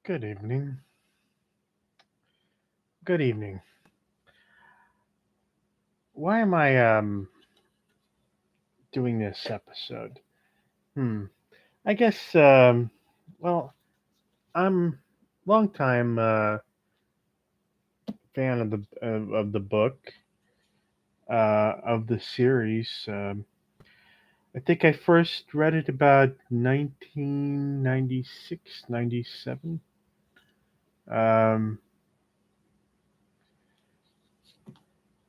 Good evening. Good evening. Why am I doing this episode? Hmm. I guess well, I'm long time fan of the book of the series. I think I first read it about 1996, 97. Um,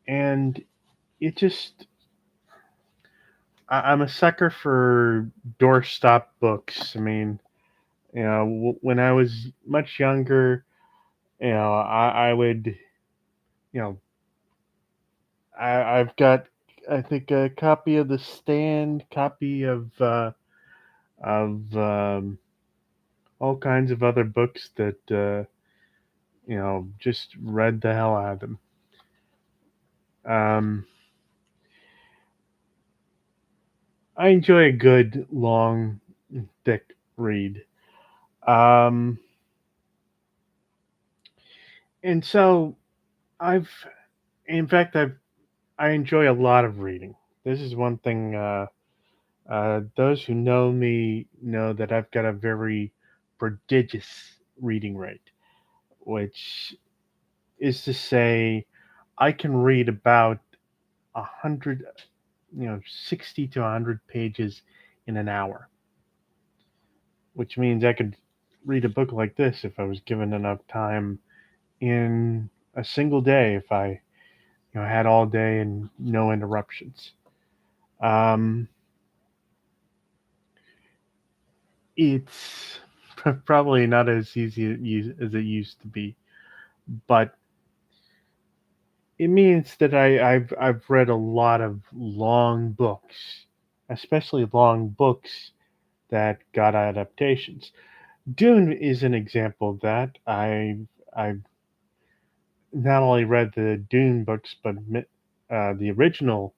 and it just I'm a sucker for doorstop books. I mean, when I was much younger, I would, you know, I've got, I think, a copy of The Stand, copy of all kinds of other books that, just read the hell out of them. Um, I enjoy a good, long, thick read. Um, and so I've, in fact, I enjoy a lot of reading. This is one thing. Those who know me know that I've got a very prodigious reading rate, which is to say, I can read about 100, 60 to 100 pages in an hour, which means I could read a book like this if I was given enough time in a single day, if I, had all day and no interruptions. Um, it's probably not as easy as it used to be, but it means that I've read a lot of long books, especially long books that got adaptations. Dune is an example of that. I've not only read the Dune books, but the original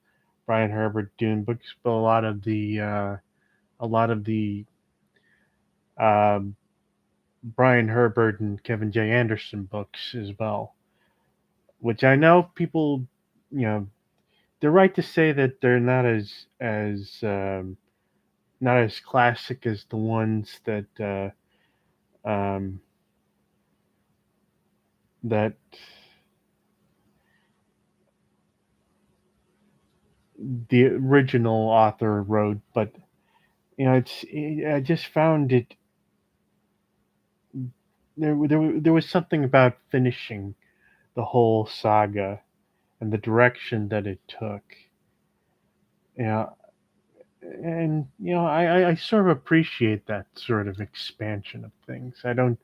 Brian Herbert Dune books, but a lot of the um Brian Herbert and Kevin J. Anderson books as well, which I know people, you know, they're right to say that they're not as classic as the ones um, that the original author wrote, but I just found it there was something about finishing the whole saga and the direction that it took. You know, and I sort of appreciate that sort of expansion of things. I don't,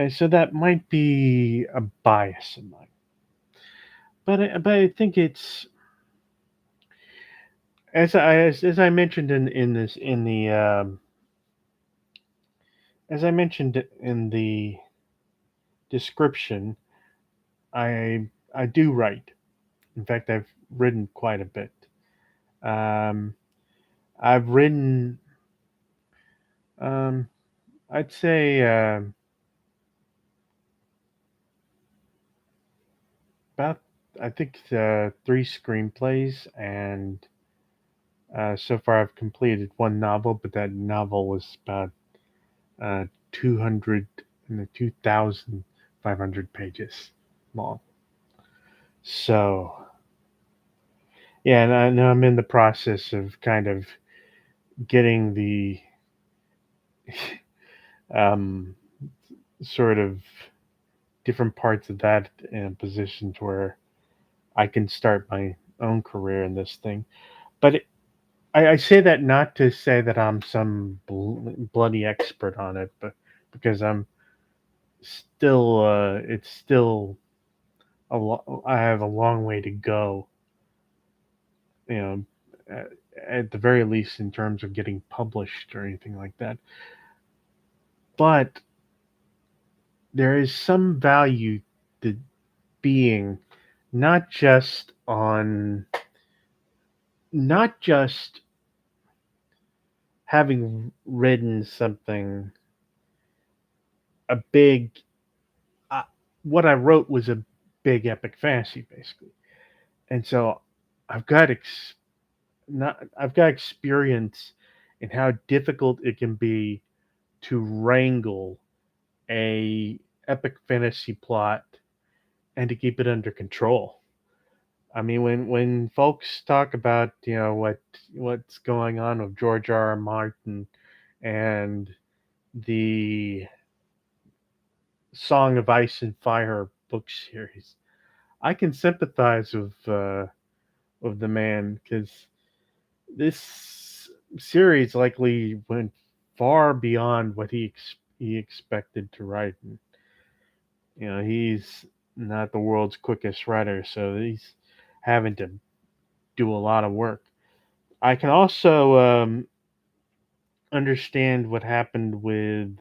so that might be a bias of mine, but I think it's as I mentioned in this in the as I mentioned in the description, I do write. In fact, I've written quite a bit. Um, I've written, um, I'd say, about I think three screenplays, and so far I've completed one novel, but that novel was about 200 and 2,500 pages long. So yeah, and I know I'm in the process of kind of getting the um, sort of different parts of that in positions where I can start my own career in this thing. But I say that not to say that I'm some bloody expert on it, but because I'm still, it's still I have a long way to go, you know, at, at the very least in terms of getting published or anything like that. But there is some value to being not just on not just having written something a big uh, what I wrote was a big epic fantasy basically. And so I've got not I've got experience in how difficult it can be to wrangle a epic fantasy plot and to keep it under control. I mean, when folks talk about what's going on with George R. R. Martin and the Song of Ice and Fire book series, I can sympathize with the man because this series likely went far beyond what he expected to write. And, he's not the world's quickest writer, so he's having to do a lot of work. I can also understand what happened with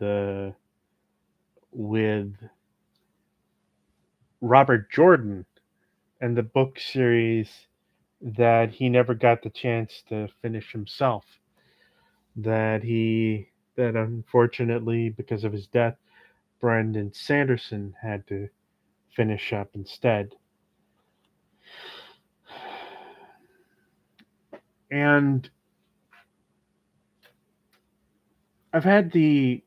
Robert Jordan and the book series that he never got the chance to finish himself. That unfortunately, because of his death, Brandon Sanderson had to finish up instead. And I've had the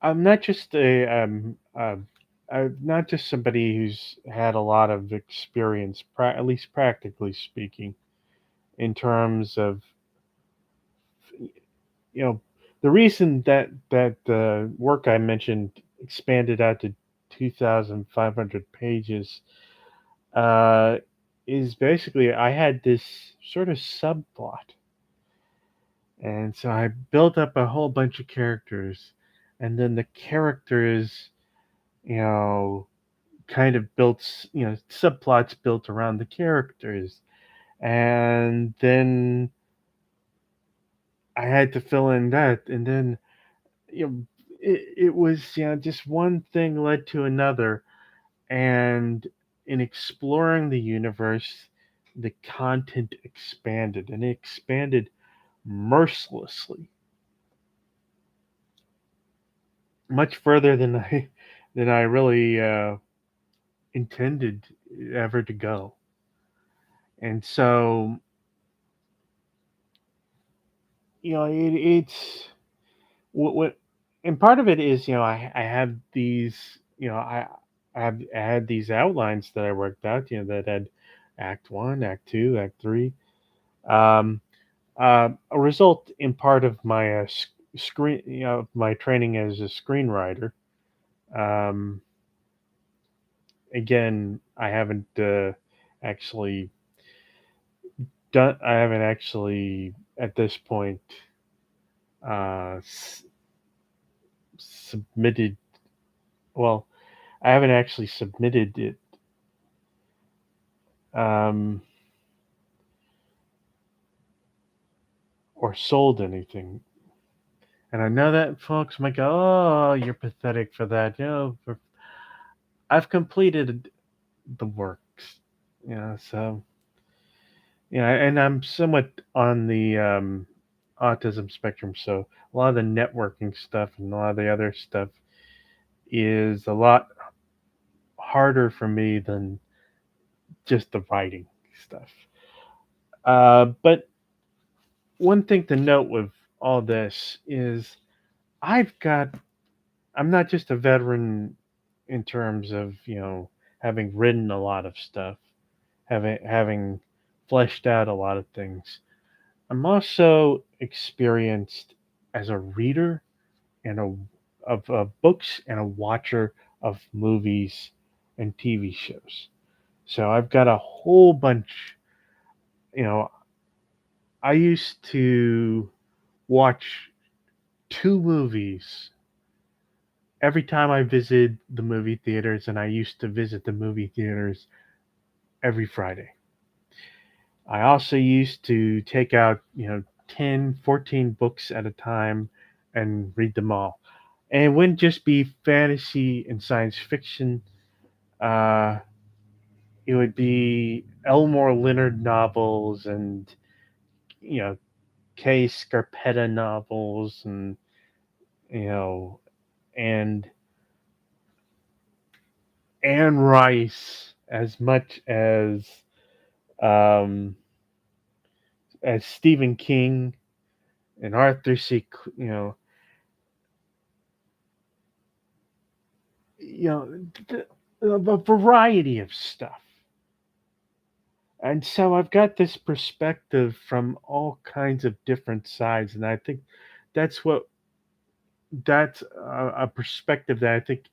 I'm not just a I'm not just somebody who's had a lot of experience, at least practically speaking, in terms of you know the reason that the work I mentioned expanded out to 2,500 pages uh, is basically I had this sort of subplot, and so I built up a whole bunch of characters, and then the characters, you know, kind of built, subplots built around the characters, and then I had to fill in that, and then you know, it was just one thing led to another, and in exploring the universe, the content expanded, and it expanded mercilessly, much further than I really intended ever to go. And so, it's what, and part of it is, I have these, I had these outlines that I worked out, that had Act One, Act Two, Act Three. Um, a result in part of my screen, my training as a screenwriter. Um, Again, I haven't actually I haven't actually at this point uh, s- submitted. Well, I haven't actually submitted it um, or sold anything. And I know that folks might go, "Oh, you're pathetic for that." I've completed the works. So and I'm somewhat on the autism spectrum, so a lot of the networking stuff and a lot of the other stuff is a lot harder for me than just the writing stuff. But one thing to note with all this is I've got I'm not just a veteran in terms of having written a lot of stuff, having fleshed out a lot of things. I'm also experienced as a reader and of books and a watcher of movies and TV shows. So I've got a whole bunch. You know, I used to watch two movies every time I visited the movie theaters, and I used to visit the movie theaters every Friday. I also used to take out, 10, 14 books at a time and read them all. And it wouldn't just be fantasy and science fiction. Uh, it would be Elmore Leonard novels and, you know, Kay Scarpetta novels and, you know, and Anne Rice um, as Stephen King and Arthur C. You know, a variety of stuff. And so I've got this perspective from all kinds of different sides, and I think that's what that's a perspective that I think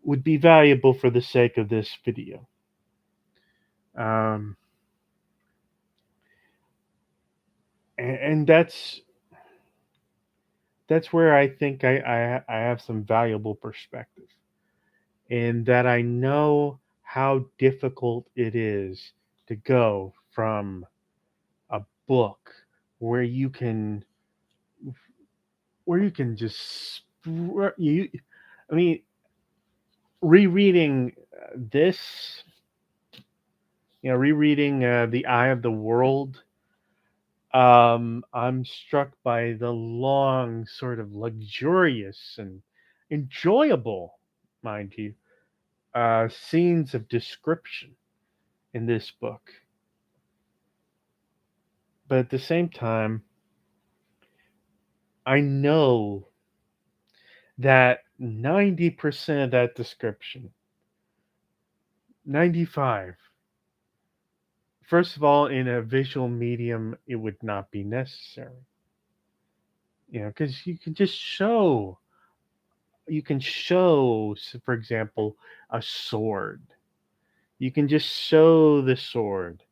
would be valuable for the sake of this video. Um, and that's where I think I have some valuable perspective, in that I know how difficult it is to go from a book where you can just you I mean, rereading this, rereading The Eye of the World, I'm struck by the long, sort of luxurious and enjoyable, mind you, scenes of description in this book. But at the same time, I know that 90% of that description, 95, first of all, in a visual medium, it would not be necessary. Because you can show, for example, a sword. You can just show the sword.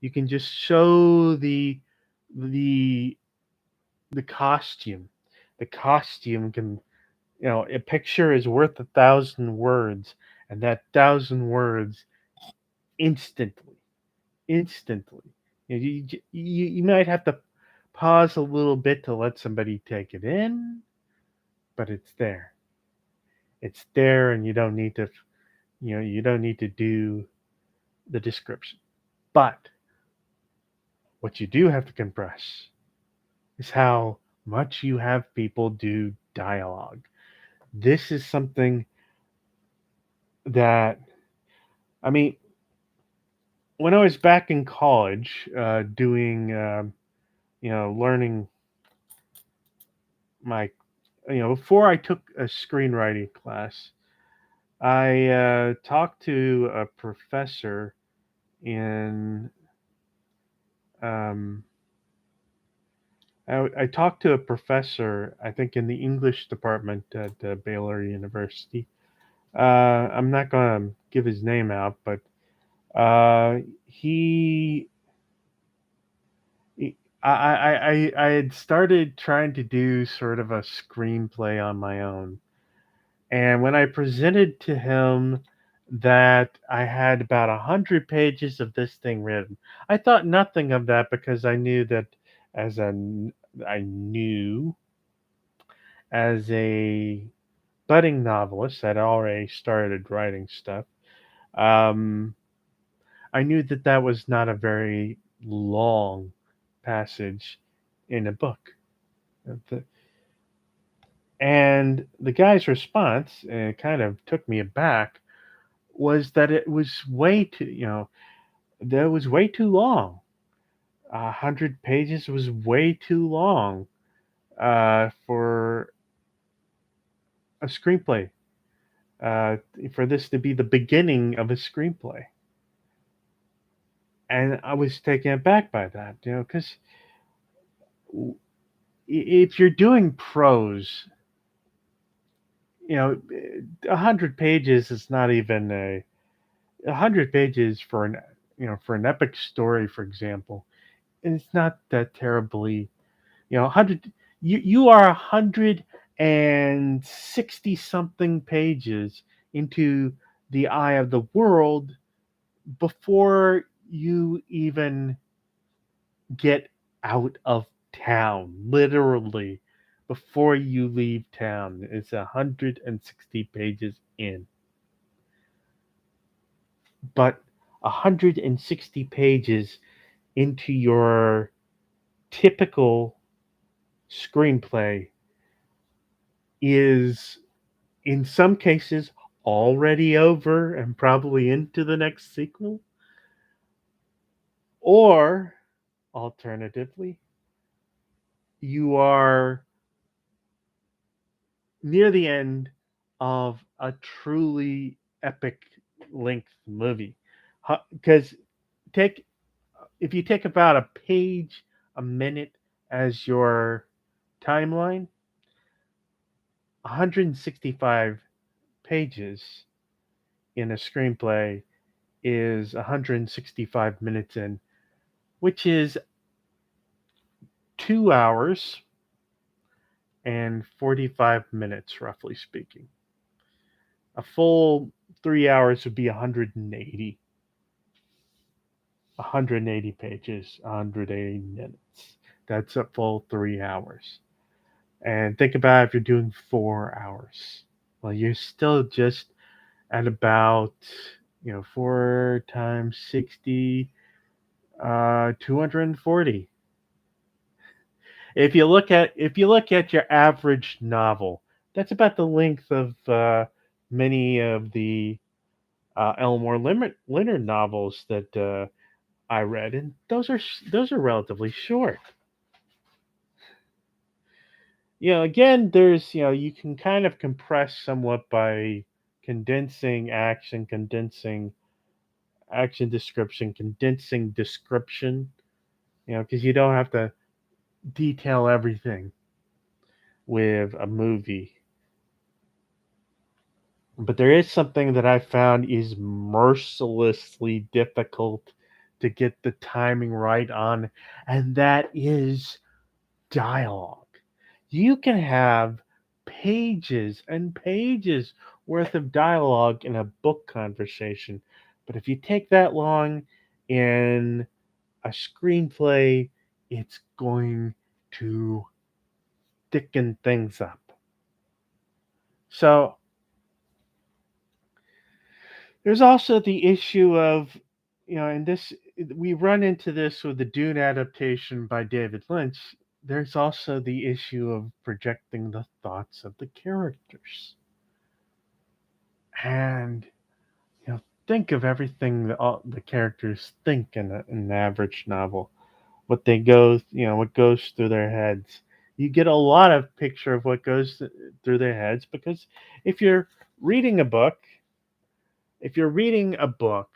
You can just show the the costume. The costume can, a picture is worth 1,000 words, and that 1,000 words instantly, instantly. You might have to pause a little bit to let somebody take it in, but it's there. It's there, and you don't need to do the description. But what you do have to compress is how much you have people do dialogue. This is something that, I mean, when I was back in college, doing, learning my, before I took a screenwriting class, I talked to a professor in, um, I talked to a professor, I think, in the English department at Baylor University. I'm not going to give his name out, but uh, he, he I had started trying to do sort of a screenplay on my own, and when I presented to him that I had about 100 pages of this thing written, I thought nothing of that, because I knew that as a I knew as a budding novelist that already started writing stuff. Um, I knew that that was not a very long passage in a book. The- And the guy's response, and it kind of took me aback, was that it was way too, that was way too long. 100 pages was way too long for a screenplay. For this to be the beginning of a screenplay, and I was taken aback by that, because if you're doing prose, 100 pages is not even 100 pages for an epic story, for example. And it's not that terribly, 100. You are 160 something pages into the eye of the world before you even get out of town. Literally, before you leave town, it's 160 pages in. But 160 pages into your typical screenplay is in some cases already over and probably into the next sequel, or alternatively, you are near the end of a truly epic length movie. Because take if you take about a page a minute as your timeline, 165 pages in a screenplay is 165 minutes in, which is 2 hours and 45 minutes, roughly speaking. A full 3 hours would be 180. 180 pages, 180 minutes. That's a full 3 hours. And think about if you're doing 4 hours. Well, you're still just at about, 4 times 60, 240. If you look at your average novel, that's about the length of many of the Elmore Leonard novels that I read, and those are relatively short. Again, there's you can kind of compress somewhat by condensing action description, condensing description. Because you don't have to detail everything with a movie. But there is something that I found is mercilessly difficult to get the timing right on, and that is dialogue. You can have pages and pages worth of dialogue in a book conversation, but if you take that long in a screenplay, it's going to thicken things up. So there's also the issue of, and this we run into this with the Dune adaptation by David Lynch. There's also the issue of projecting the thoughts of the characters. And, think of everything that all the characters think in an average novel, what goes through their heads. You get a lot of picture of what goes through their heads because if you're reading a book, if you're reading a book,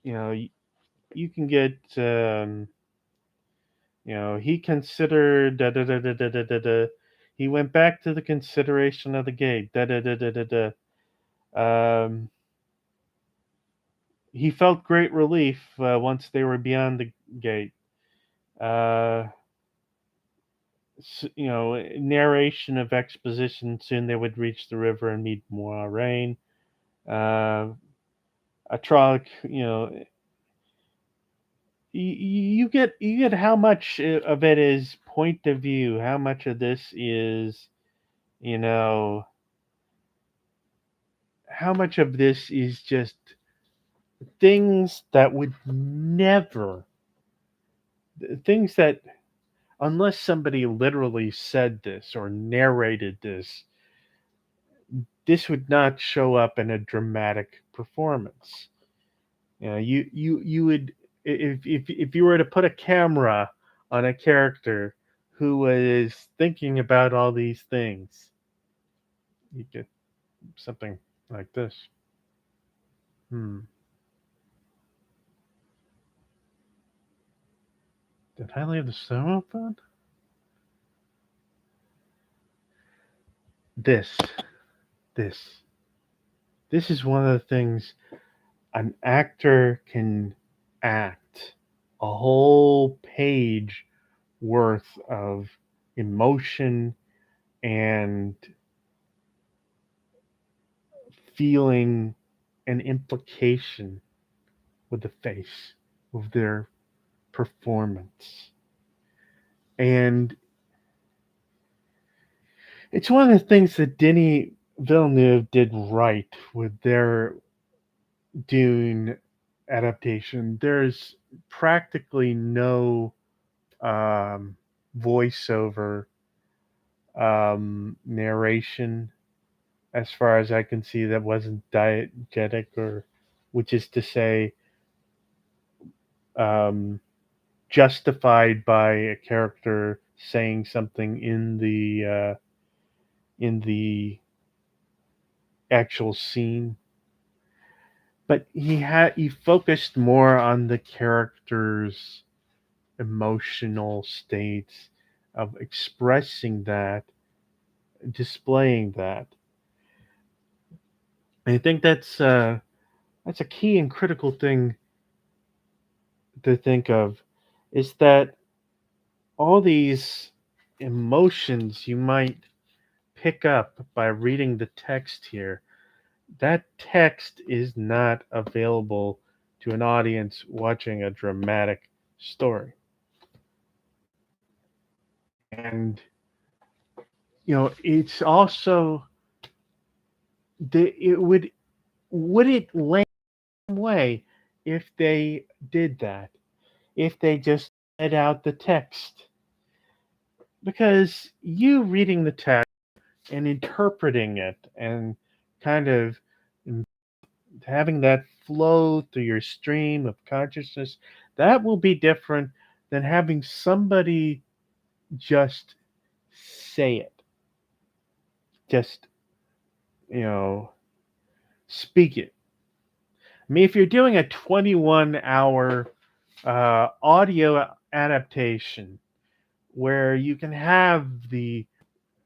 you can get, he considered da da da da da da da. Da. He went back to the consideration of the gate. Da da da da da da. He felt great relief once they were beyond the gate. Uh, Narration of exposition. Soon they would reach the river and meet Moiraine. Uh, a Trolloc, you get how much of it is point of view, how much of this is, you know, how much of this is just things that would never, things that, unless somebody literally said this or narrated this would not show up in a dramatic performance. You would, if you were to put a camera on a character who was thinking about all these things, you get something like this. Hmm. Did I leave the stove open? This, this, this is one of the things an actor can act a whole page worth of emotion and feeling an implication with the face of their performance. And it's one of the things that Denis Villeneuve did right with their Dune adaptation. There's practically no um, voiceover narration. as far as I can see, that wasn't diegetic, or which is to say, um, justified by a character saying something in the actual scene. But he focused more on the character's emotional states of expressing that, displaying that. And I think that's a key and critical thing to think of, is that all these emotions you might pick up by reading the text here, that text is not available to an audience watching a dramatic story. And it's also it would it land way if they did that, if they just read out the text, because you reading the text and interpreting it and kind of having that flow through your stream of consciousness, that will be different than having somebody just say it, just, you know, speak it. I mean, if you're doing a 21-hour audio adaptation where you can have the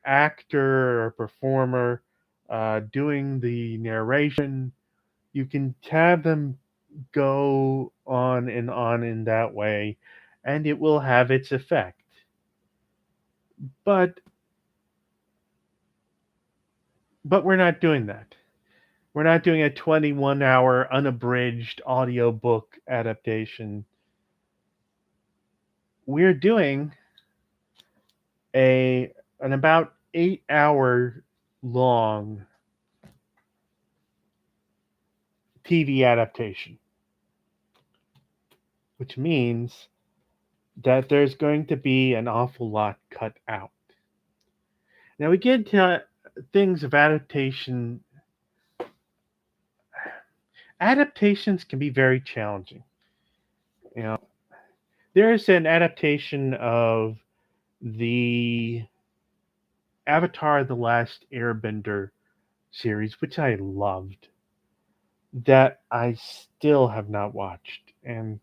actor or performer doing the narration, you can have them go on in that way, and it will have its effect. But we're not doing that. We're not doing a 21-hour unabridged audiobook adaptation. We're doing a an about 8-hour long TV adaptation, which means that there's going to be an awful lot cut out. Now we get to things of adaptation. Adaptations can be very challenging. You know, there's an adaptation of the Avatar: The Last Airbender series, which I loved, that I still have not watched and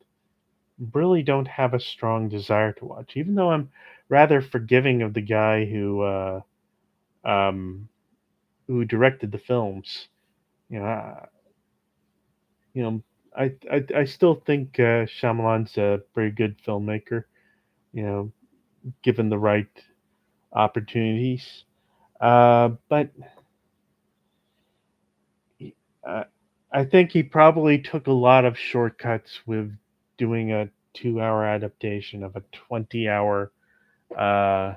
really don't have a strong desire to watch, even though I'm rather forgiving of the guy um, who directed the films. You know, you know, I still think Shyamalan's a very good filmmaker. You know, given the right opportunities. But uh, I think he probably took a lot of shortcuts with doing a 2-hour adaptation of a 20-hour. Uh,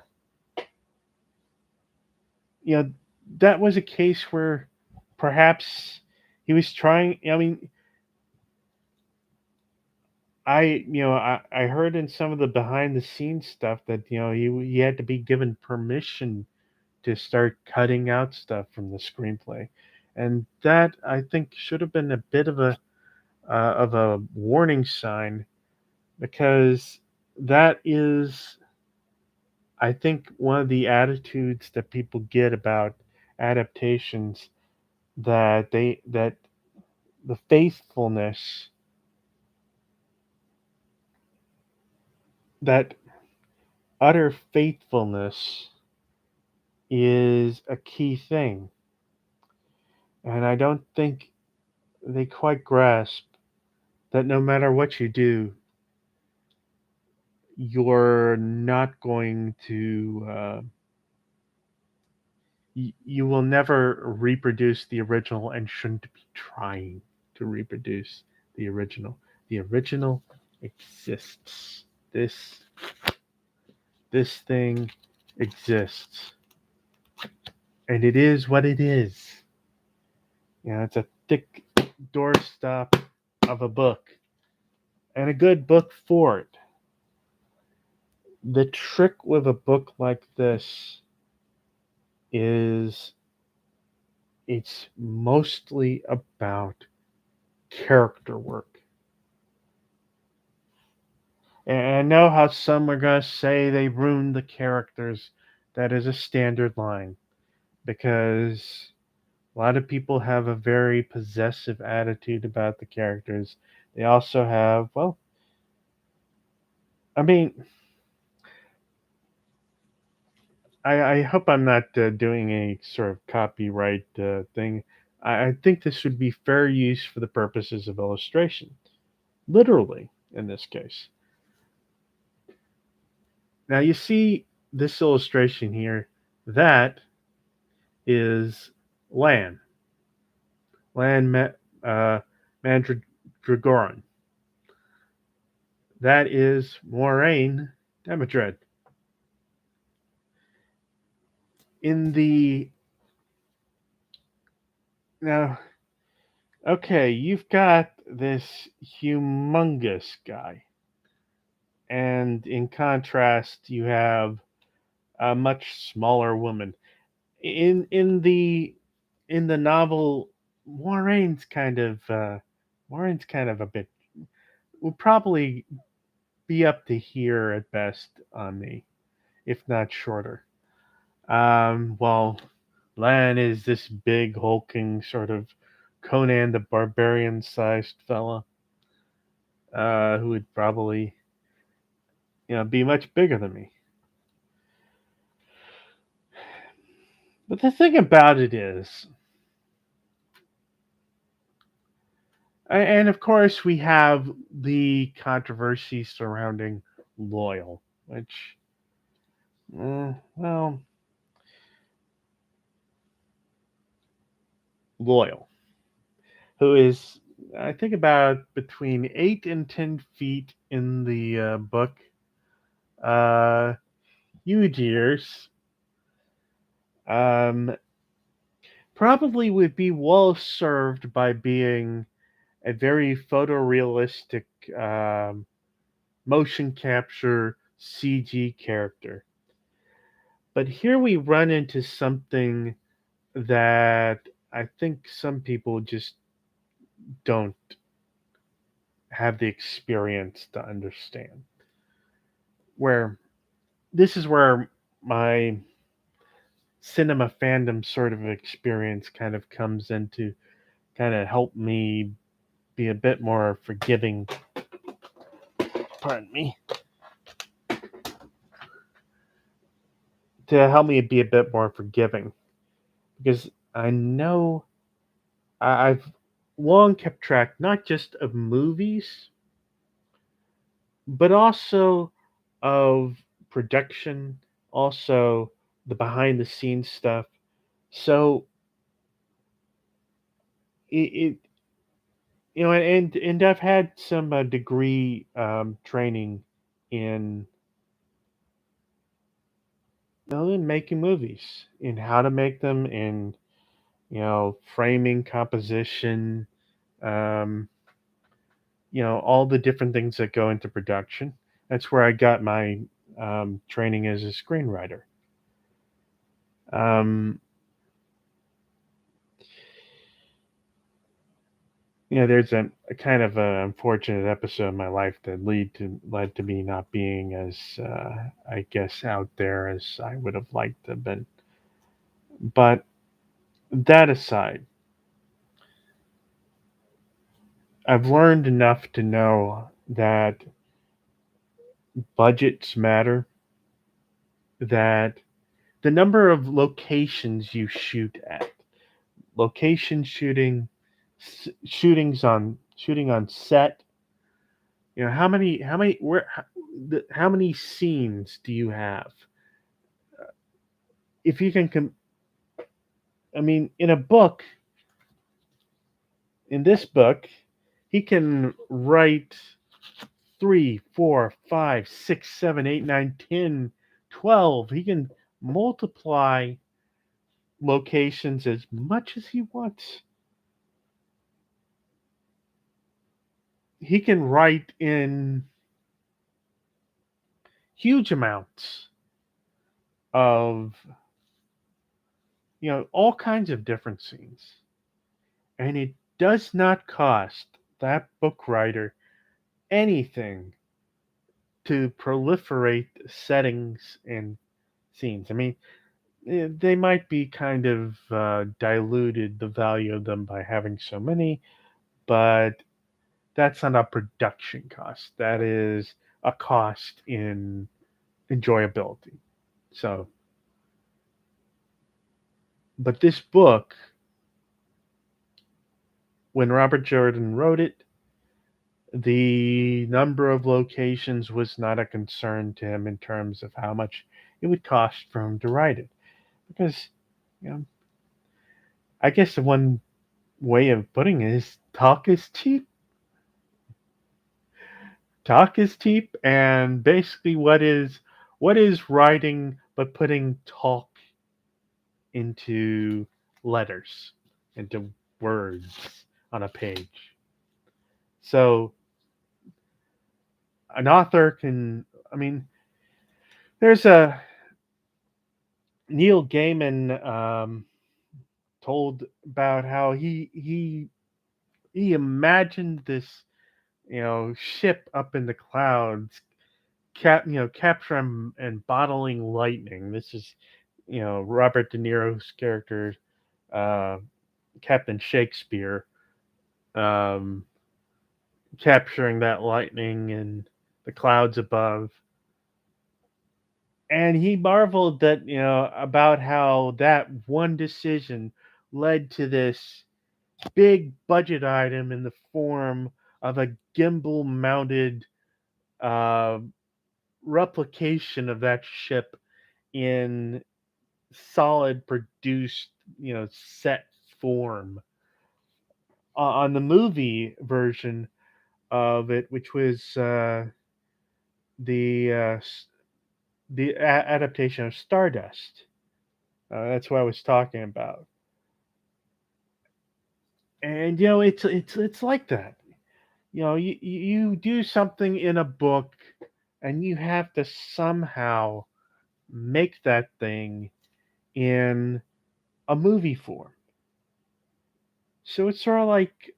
you know, that was a case where perhaps he was trying. I mean, I heard in some of the behind the scenes stuff that he had to be given permission to start cutting out stuff from the screenplay, and that I think should have been a bit of a warning sign, because that is, I think, one of the attitudes that people get about adaptations, that the faithfulness, that utter faithfulness is a key thing, and I don't think they quite grasp that no matter what you do, you're not going to you will never reproduce the original, and shouldn't be trying to reproduce the original. The original exists. This thing exists, and it is what it is. It's a thick doorstop of a book, and a good book for it. The trick with a book like this is It's mostly about character work. And I know how some are going to say they ruined the characters. That is a standard line because a lot of people have a very possessive attitude about the characters. They also have, well, I mean, I hope I'm not doing any sort of copyright thing. I think this would be fair use for the purposes of illustration, literally in this case. Now, you see this illustration here. That is Lan, Lan uh, Mandragoran. That is Moraine Demetred. In the now, okay, you've got this humongous guy, and in contrast, you have a much smaller woman. In the novel, Moraine's kind of Moraine's kind of a bit would probably be up to here at best on me, if not shorter. Well, Lan is this big hulking sort of Conan the Barbarian sized fella, who would probably be much bigger than me. But the thing about it is, and of course, we have the controversy surrounding Loial, which, well, Loial, who is, I think, about between 8 and 10 feet in the book. Uh, Huge ears. Um, Probably would be well served by being a very photorealistic um, motion capture CG character. But here we run into something that I think some people just don't have the experience to understand. Where this is where my cinema fandom sort of experience kind of comes into kind of help me be a bit more forgiving. Pardon me. To help me be a bit more forgiving because I know I've long kept track not just of movies but also of production, also the behind the scenes stuff. So it and I've had some degree training in in making movies, in how to make them, in framing, composition, um, all the different things that go into production. That's where I got my training as a screenwriter. Um, there's a kind of an unfortunate episode in my life that led to me not being as, I guess, out there as I would have liked to have been. But that aside, I've learned enough to know that budgets matter, that the number of locations you shoot at, location shooting, shooting on set. How many scenes do you have? If you can, I mean, in this book, he can write 3, 4, 5, 6, 7, 8, 9, 10, 12. He can multiply locations as much as he wants. He can write in huge amounts of all kinds of different scenes. And it does not cost that book writer anything to proliferate settings and scenes. I mean, they might be kind of diluted the value of them by having so many, but that's not a production cost. That is a cost in enjoyability. So, but this book, when Robert Jordan wrote it, the number of locations was not a concern to him in terms of how much it would cost for him to write it. Because, you know, I guess the one way of putting it is talk is cheap. Talk is cheap, and basically, what is writing but putting talk into letters, into words on a page. So an author can, I mean, there's a Neil Gaiman told about how he imagined this ship up in the clouds capturing and bottling lightning. This is Robert De Niro's character, uh, Captain Shakespeare, um, capturing that lightning in the clouds above. And he marveled that about how that one decision led to this big budget item in the form of a gimbal mounted uh, replication of that ship in solid produced set form. On the movie version of it, which was the adaptation of Stardust. That's what I was talking about. And it's like that. You do something in a book, and you have to somehow make that thing in a movie form. So it's sort of like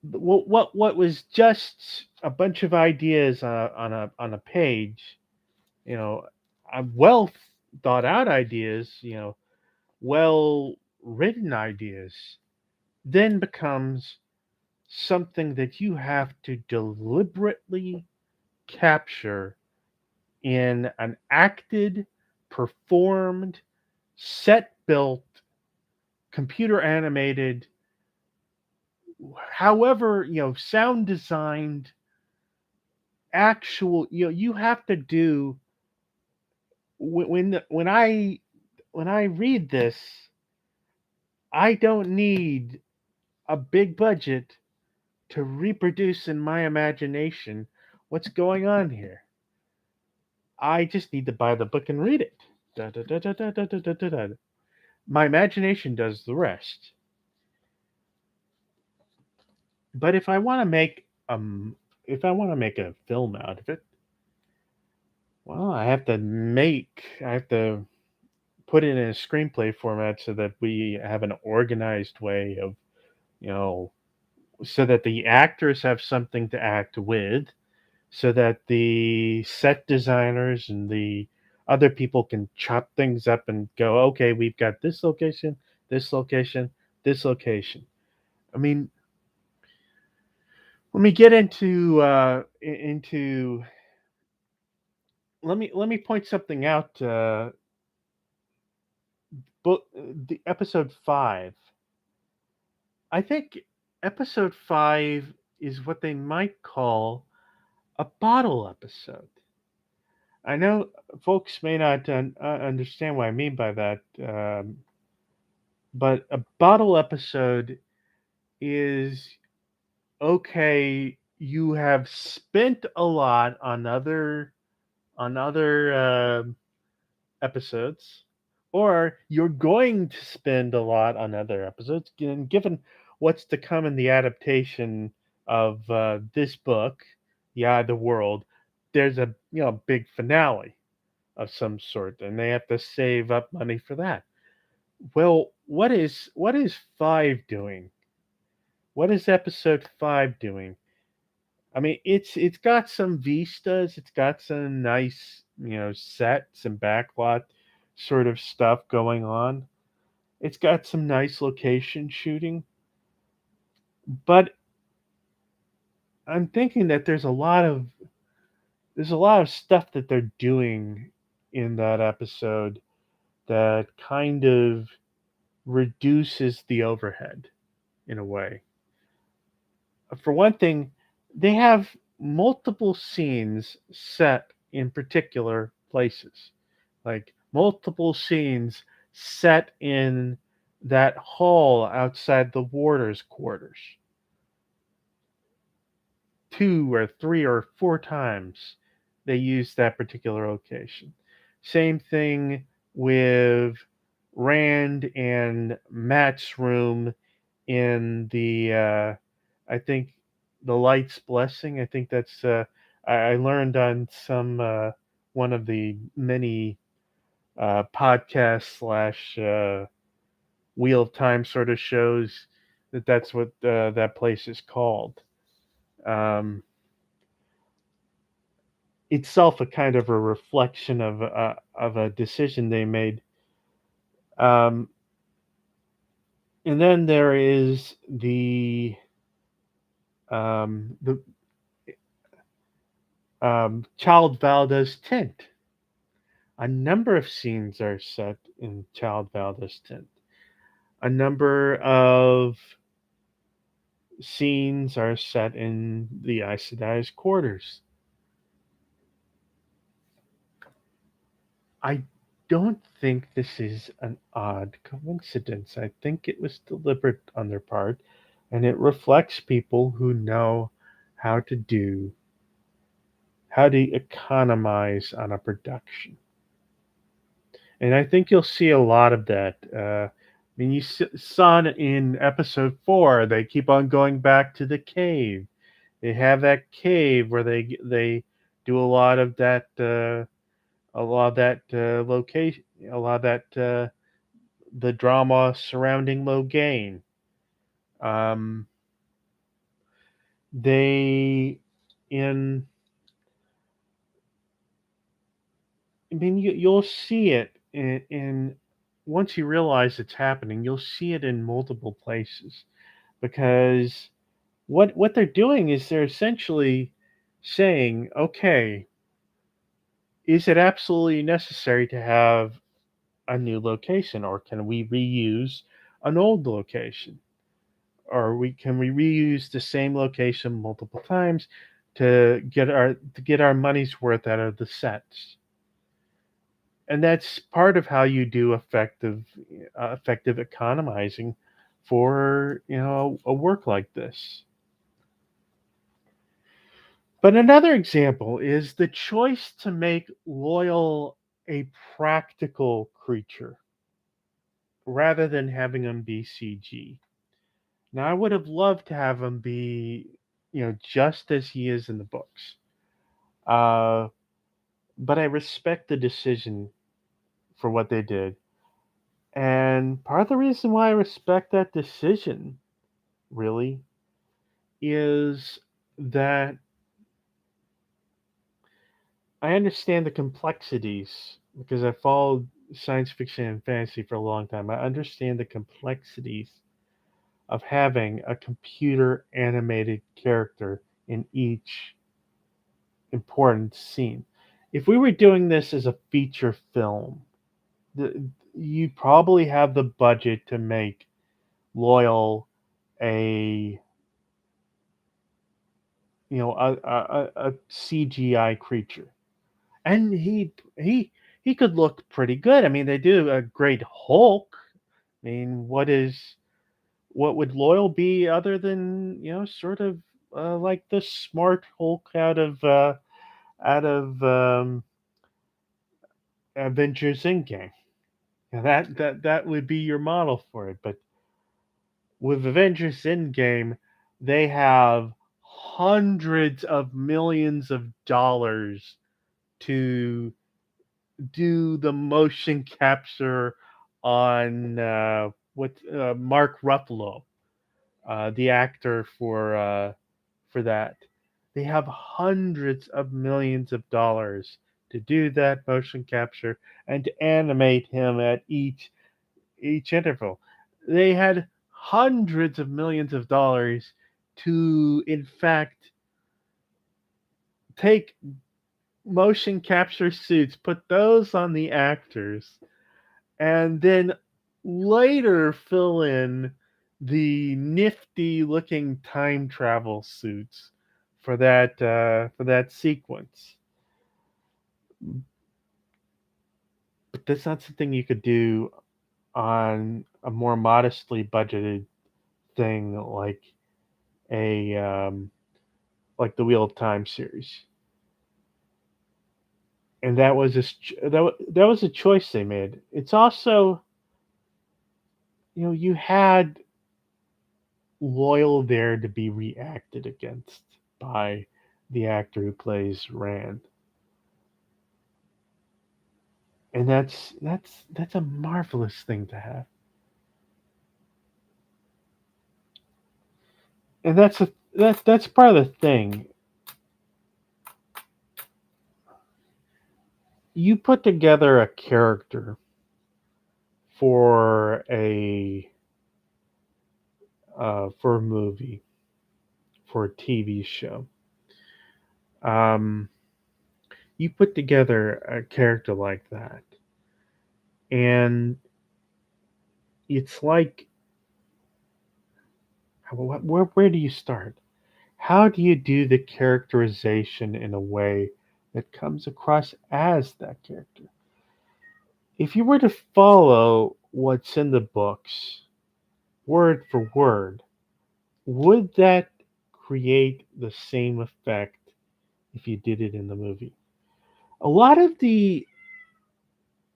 what was just a bunch of ideas on a page, you know, well thought out ideas, well written ideas, then becomes something that you have to deliberately capture in an acted, performed, set built, computer animated, however, sound designed, actual, you have to do when I read this, I don't need a big budget to reproduce in my imagination what's going on here. I just need to buy the book and read it. Da, da, da, da, da, da, da, da, da, da. My imagination does the rest. But if I want to make a film out of it, well, I have to put it in a screenplay format so that we have an organized way of, you know, so that the actors have something to act with, so that the set designers and the other people can chop things up and go, okay, we've got this location, this location, this location. I mean, let me get into let me point something out. Book the episode 5. I think episode 5 is what they might call a bottle episode. I know folks may not understand what I mean by that, but a bottle episode is okay. You have spent a lot on other episodes, or you're going to spend a lot on other episodes. And given what's to come in the adaptation of this book, The Eye of the World, there's a big finale of some sort, and they have to save up money for that. Well, what is 5 doing? What is episode 5 doing? I mean, it's got some vistas, it's got some nice, sets and backlot sort of stuff going on. It's got some nice location shooting, but I'm thinking that there's a lot of stuff that they're doing in that episode that kind of reduces the overhead in a way. For one thing, they have multiple scenes set in particular places, like multiple scenes set in that hall outside the warder's quarters, 2 or 3 or 4 times they use that particular location. Same thing with Rand and Matt's room in I think the Light's Blessing. I think that's I learned on some one of the many podcast slash Wheel of Time sort of shows that's what that place is called. Um, Itself a kind of a reflection of a decision they made. Um, and then there is the Child Valda's tent. A number of scenes are set in Child Valda's tent. A number of scenes are set in the Aes Sedai's quarters. I don't think this is an odd coincidence. I think it was deliberate on their part, and it reflects people who know how to do, how to economize on a production. And I think you'll see a lot of that. I mean, saw it in episode 4. They keep on going back to the cave. They have that cave where they do a lot of that location, a lot of that the drama surrounding Logain. Um, they in I mean, you'll see it in once you realize it's happening, you'll see it in multiple places because what they're doing is they're essentially saying, okay, is it absolutely necessary to have a new location, or can we reuse an old location, or we reuse the same location multiple times to get our money's worth out of the sets? And that's part of how you do effective economizing for a work like this. But another example is the choice to make Loyal a practical creature rather than having him be CG. Now, I would have loved to have him be, just as he is in the books. Uh, but I respect the decision for what they did. And part of the reason why I respect that decision, really, is that I understand the complexities because I followed science fiction and fantasy for a long time. I understand the complexities of having a computer animated character in each important scene. If we were doing this as a feature film, you probably have the budget to make Loyal a a CGI creature, and he could look pretty good. I mean, they do a great Hulk. I mean, what would Loyal be other than sort of like the smart Hulk out of Avengers Endgame? Now that would be your model for it. But with Avengers Endgame, they have hundreds of millions of dollars to do the motion capture on what Mark Ruffalo, the actor for that. They have hundreds of millions of dollars to do that motion capture and to animate him at each interval. They had hundreds of millions of dollars to, in fact, take motion capture suits, put those on the actors, and then later fill in the nifty looking time travel suits for that sequence. But that's not something you could do on a more modestly budgeted thing a like the Wheel of Time series. And that was a choice they made. It's also, you had Loial there to be reacted against by the actor who plays Rand, and that's a marvelous thing to have. And that's part of the thing. You put together a character for a movie, for a TV show. Um, you put together a character like that, and it's like, where do you start? How do you do the characterization in a way that comes across as that character? If you were to follow what's in the books, word for word, would that create the same effect if you did it in the movie? A lot of the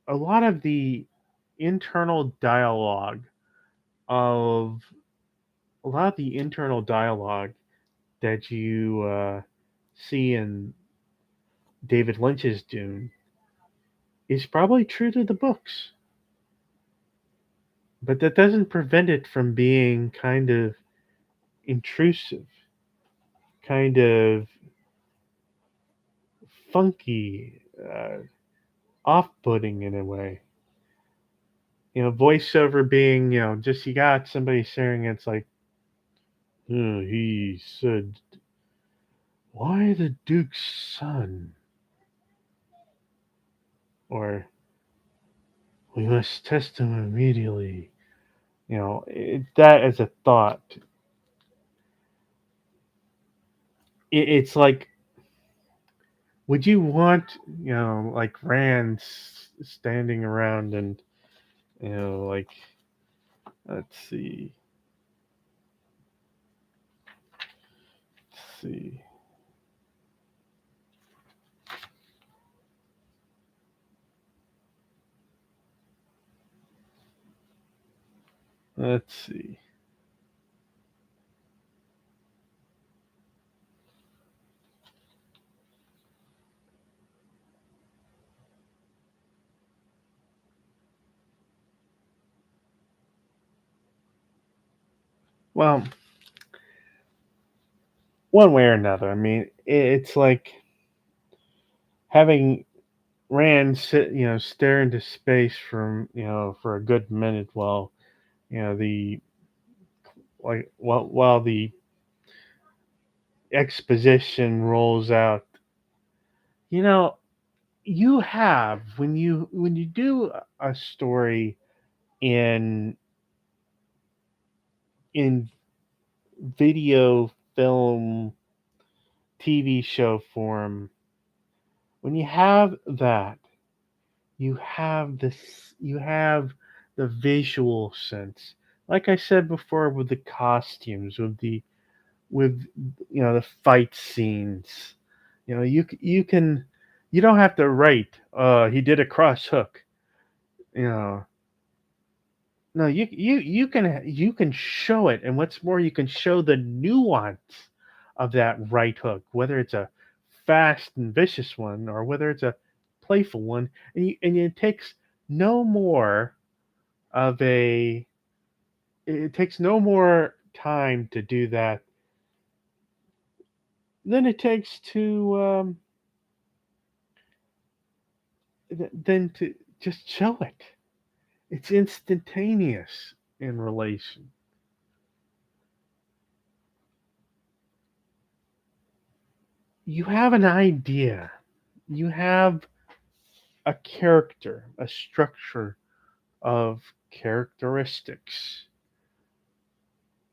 a lot of the internal dialogue of a lot of the internal dialogue that you see in David Lynch's Dune is probably true to the books, but that doesn't prevent it from being kind of intrusive, kind of funky, off-putting in a way. Voiceover being, just you got somebody saying it's like, he said, "Why the Duke's son?" Or, "We must test him immediately." That as a thought, it's like, would you want, like Rand standing around and, like, let's see, let's see. Let's see. Well, one way or another. I mean, it's like having Rand sit, stare into space for a good minute while, the while the exposition rolls out. You know, you have when you do a story in in video, film, TV show form, when you have that, you have the visual sense. Like I said before, with the costumes, with the fight scenes. You can, you don't have to write, he did a cross hook. You know, no, you can show it, and what's more, you can show the nuance of that right hook, whether it's a fast and vicious one or whether it's a playful one, and it takes no more of a it takes no more time to do that than it takes to than to just show it. It's instantaneous in relation. You have an idea. You have a character, a structure of characteristics.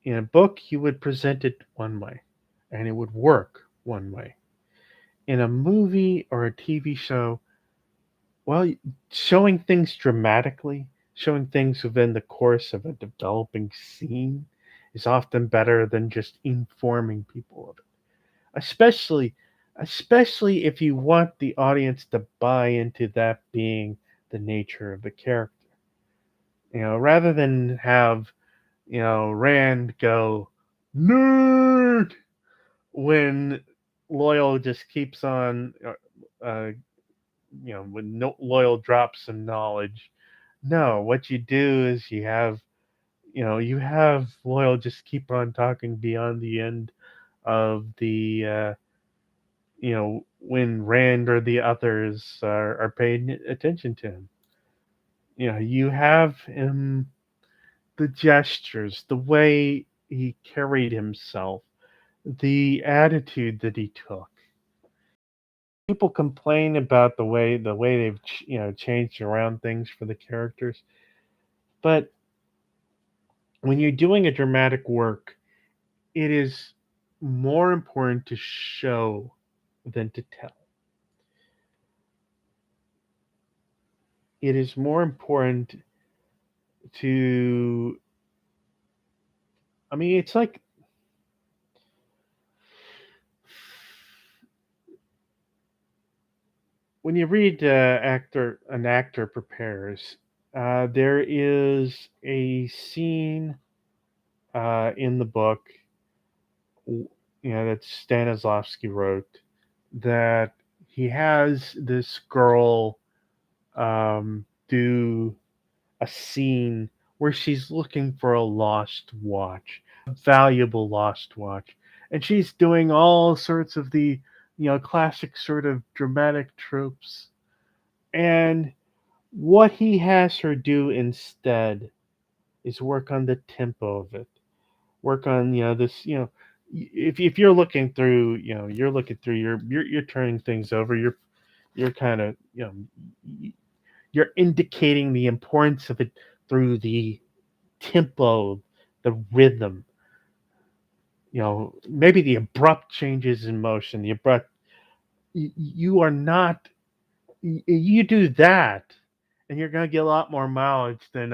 In a book, you would present it one way, and it would work one way. In a movie or a TV show, well, showing things dramatically, showing things within the course of a developing scene is often better than just informing people of it. Especially especially if you want the audience to buy into that being the nature of the character. Rather than have, Rand go nerd when Loial just keeps on when no, Loyal drops some knowledge. No, what you do is you have Loyal just keep on talking beyond the end of the when Rand or the others are paying attention to him. You have him, the gestures, the way he carried himself, the attitude that he took. People complain about the way they've changed around things for the characters, but when you're doing a dramatic work, it is more important to show than to tell. It is more important to I mean, it's like when you read an actor prepares. There is a scene in the book, that Stanislavski wrote, that he has this girl do a scene where she's looking for a lost watch, a valuable lost watch. And she's doing all sorts of the, classic sort of dramatic tropes. And what he has her do instead is work on the tempo of it. Work on, this, if you're looking through, you're looking through you're turning things over. You're kind of, you're indicating the importance of it through the tempo, the rhythm, maybe the abrupt changes in motion, the abrupt, you are not, you do that, and you're going to get a lot more mileage than,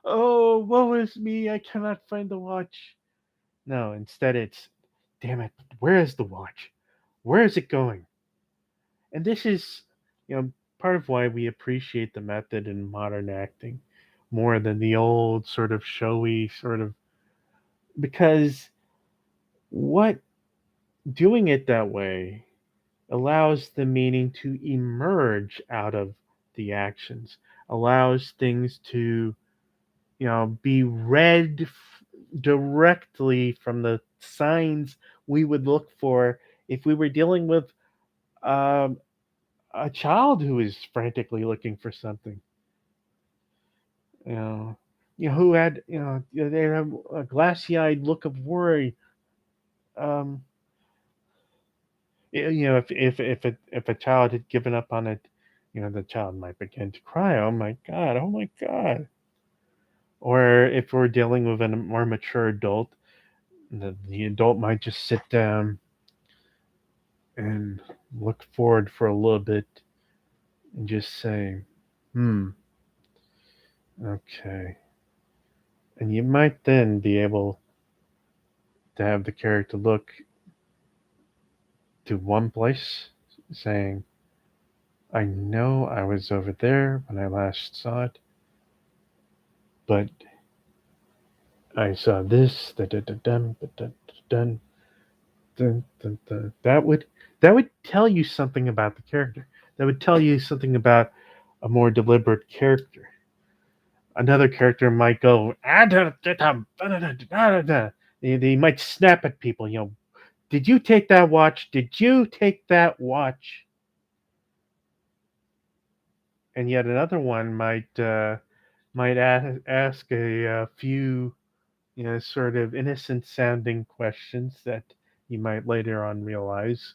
oh, woe is me, I cannot find the watch. No, instead it's, damn it, where is the watch? Where is it going? And this is, part of why we appreciate the method in modern acting more than the old sort of showy sort of, because what doing it that way allows the meaning to emerge out of the actions, allows things to, be read directly from the signs we would look for if we were dealing with um, a child who is frantically looking for something. You know, who had, they have a glassy-eyed look of worry. Um, if a child had given up on it, the child might begin to cry. Oh my god! Oh my god! Or if we're dealing with a more mature adult, the adult might just sit down and look forward for a little bit and just say, "Hmm, okay." And you might then be able to have the character look to one place, saying, "I know I was over there when I last saw it, but I saw this, da da da dun, da da da dun, dun, dun, dun." That would tell you something about the character. that would tell you something about a more deliberate character. Another character might go, "Ah, da, da, da, da, da, da, da." They might snap at people, did you take that watch? Did you take that watch? And yet another one might ask a few, sort of innocent sounding questions that you might later on realize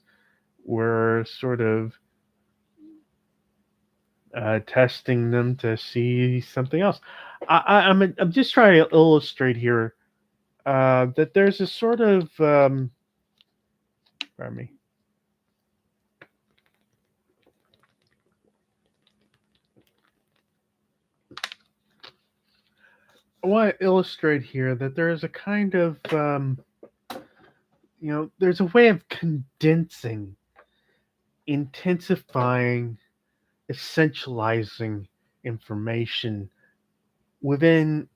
were sort of testing them to see something else. I'm just trying to illustrate here that there's a sort of pardon me. I want to illustrate here that there is a kind of there's a way of condensing, intensifying, essentializing information within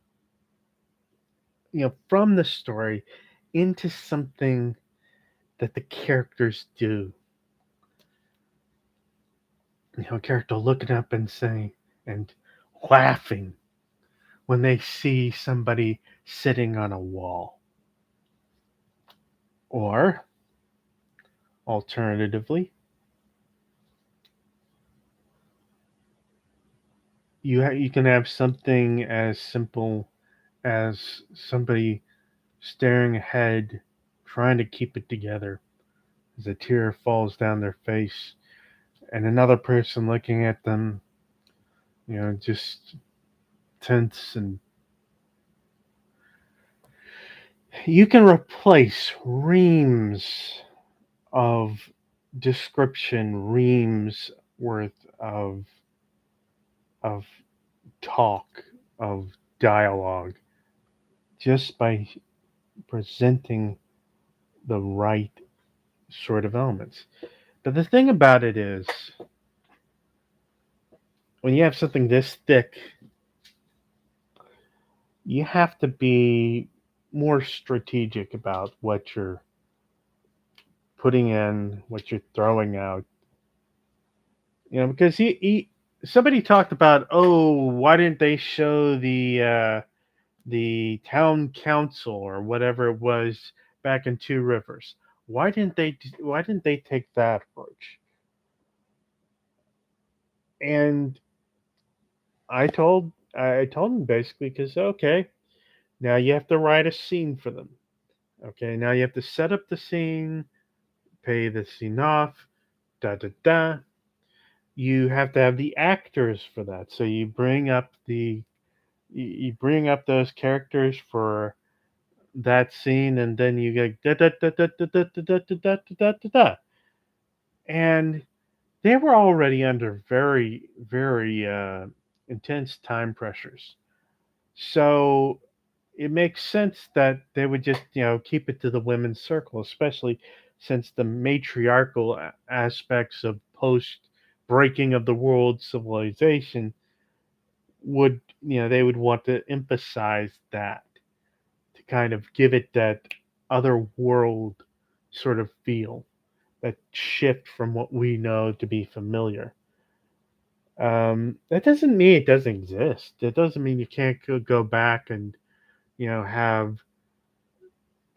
from the story into something that the characters do. A character looking up and saying and laughing when they see somebody sitting on a wall. Or alternatively, you can have something as simple as somebody staring ahead, trying to keep it together as a tear falls down their face, and another person looking at them, just tense. And you can replace reams of description, reams worth of talk, of dialogue, just by presenting the right sort of elements. But the thing about it is, when you have something this thick, you have to be more strategic about what you're putting in, what you're throwing out. Because somebody talked about, oh, why didn't they show the town council or whatever it was back in Two Rivers? Why didn't they take that approach? And I told him basically because okay, now you have to write a scene for them. Okay, now you have to set up the scene, pay the scene off, da da da. You have to have the actors for that. So you bring up those characters for that scene, and then you go da da da da da da da da da da da da da. And they were already under very very intense time pressures. So it makes sense that they would just keep it to the women's circle, especially since the matriarchal aspects of post breaking of the world civilization would they would want to emphasize that to kind of give it that other world sort of feel, that shift from what we know to be familiar. That doesn't mean it doesn't exist. It doesn't mean you can't go back and have.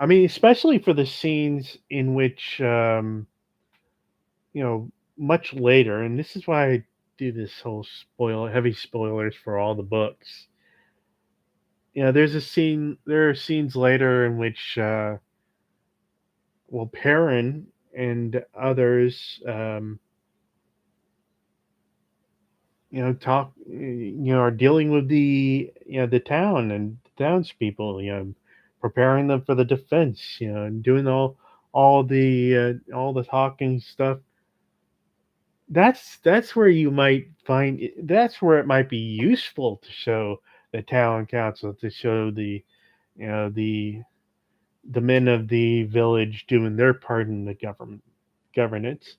I mean, especially for the scenes in which you know much later, and this is why I do this whole heavy spoilers for all the books. There are scenes later in which well, Perrin and others talk are dealing with the town and the townspeople, preparing them for the defense, and doing all the talking stuff. That's where you might find that's where it might be useful to show the town council, to show the men of the village doing their part in the governance.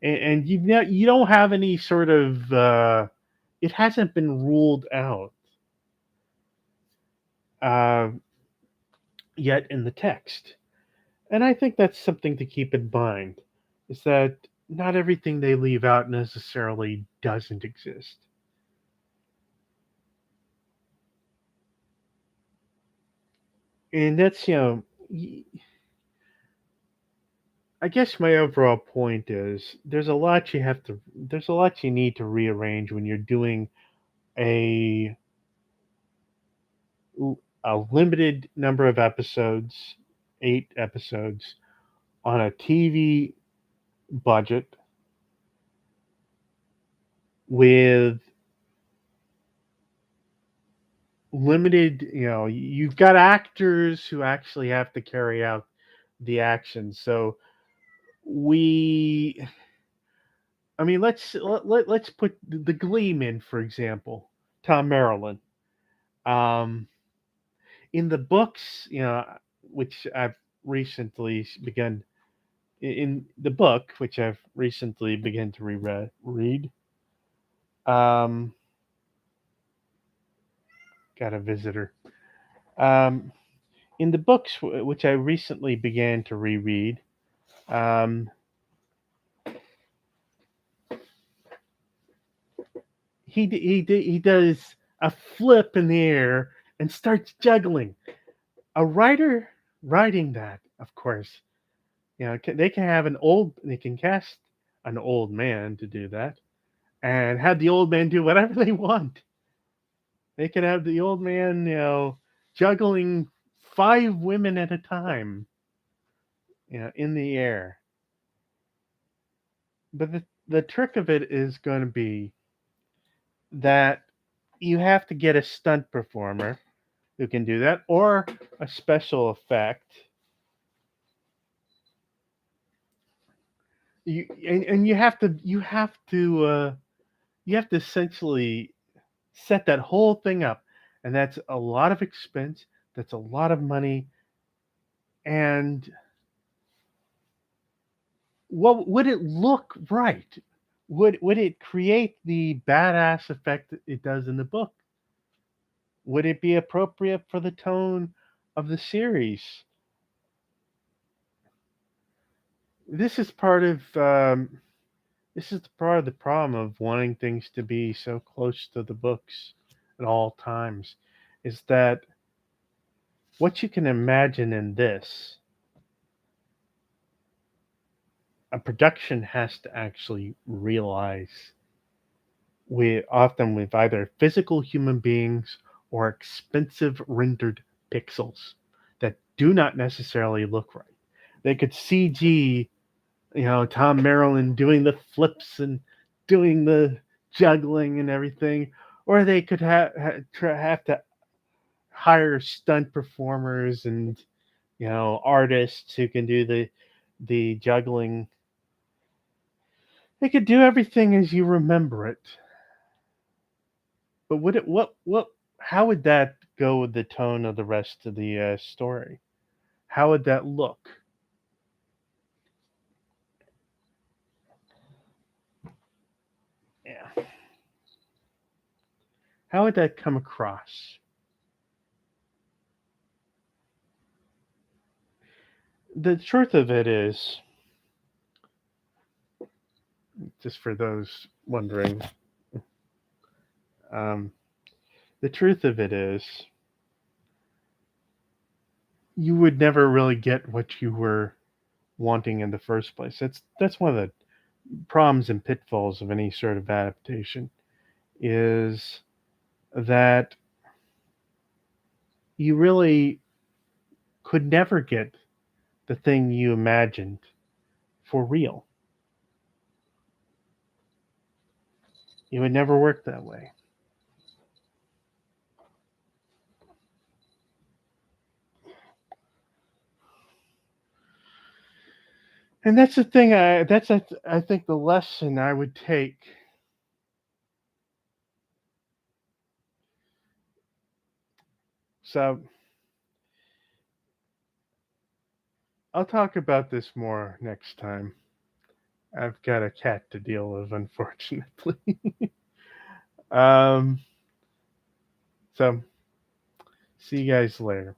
And you don't have any sort of it hasn't been ruled out uh, yet in the text. And I think that's something to keep in mind, is that not everything they leave out necessarily doesn't exist. And that's, I guess my overall point is there's a lot you need to rearrange when you're doing a a limited number of episodes, 8 episodes on a TV budget with limited, you've got actors who actually have to carry out the action. So we I mean, let's put the Gleeman, for example, Tom Maryland. Um, in the books, which I've recently begun in the book, which I've recently begun to read. Um, got a visitor. Um, in the books, which I recently began to reread, um, he does a flip in the air and starts juggling. A writer writing that, of course, they can cast an old man to do that, and have the old man do whatever they want. They can have the old man, juggling 5 women at a time, in the air. But the trick of it is going to be that you have to get a stunt performer who can do that, or a special effect. And you have to essentially set that whole thing up, and that's a lot of expense. That's a lot of money. And what would it look right? Would it create the badass effect that it does in the book? Would it be appropriate for the tone of the series? This is part of this is part of the problem of wanting things to be so close to the books at all times, is that what you can imagine in this, a production has to actually realize, with either physical human beings or expensive rendered pixels that do not necessarily look right. They could CG, Tom Maryland doing the flips and doing the juggling and everything, or they could have to hire stunt performers and, artists who can do the juggling. They could do everything as you remember it. But would it what how would that go with the tone of the rest of the story? How would that look? Yeah. How would that come across? The truth of it is, just for those wondering, um, the truth of it is, you would never really get what you were wanting in the first place. That's one of the problems and pitfalls of any sort of adaptation, is that you really could never get the thing you imagined for real. It would never work that way. And that's the thing. I think the lesson I would take. So I'll talk about this more next time. I've got a cat to deal with, unfortunately. um, so see you guys later.